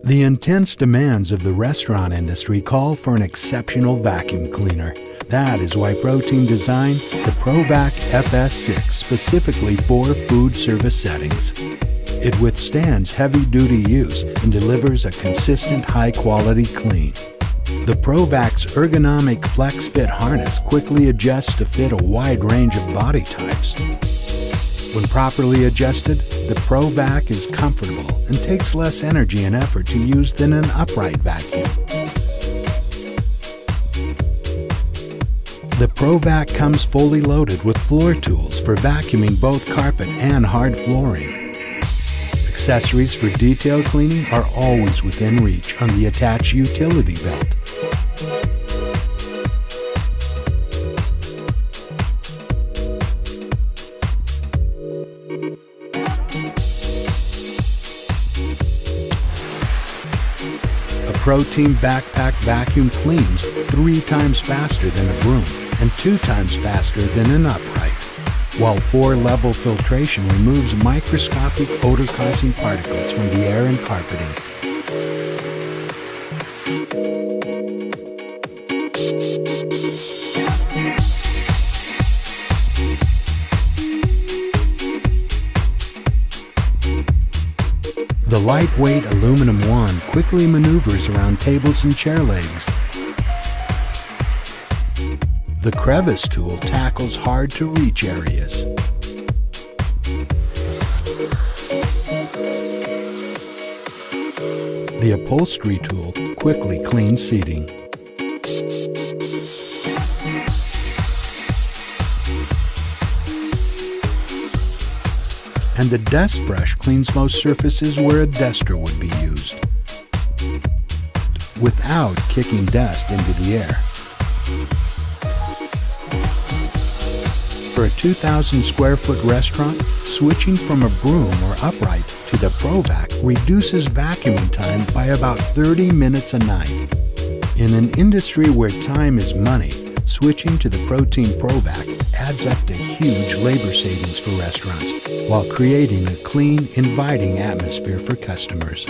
The intense demands of the restaurant industry call for an exceptional vacuum cleaner. That is why ProTeam designed the ProVac FS6 specifically for food service settings. It withstands heavy-duty use and delivers a consistent, high-quality clean. The ProVac's ergonomic flex fit harness quickly adjusts to fit a wide range of body types. When properly adjusted, the ProVac is comfortable and takes less energy and effort to use than an upright vacuum. The ProVac comes fully loaded with floor tools for vacuuming both carpet and hard flooring. Accessories for detail cleaning are always within reach on the attached utility belt. A ProTeam backpack vacuum cleans 3 times faster than a broom and 2 times faster than an upright, while 4-level filtration removes microscopic odor-causing particles from the air and carpeting. The lightweight aluminum wand quickly maneuvers around tables and chair legs. The crevice tool tackles hard-to-reach areas. The upholstery tool quickly cleans seating. And the dust brush cleans most surfaces where a duster would be used, without kicking dust into the air. For a 2,000 square foot restaurant, switching from a broom or upright to the ProVac reduces vacuuming time by about 30 minutes a night. In an industry where time is money, switching to the ProTeam ProVac adds up to huge labor savings for restaurants while creating a clean, inviting atmosphere for customers.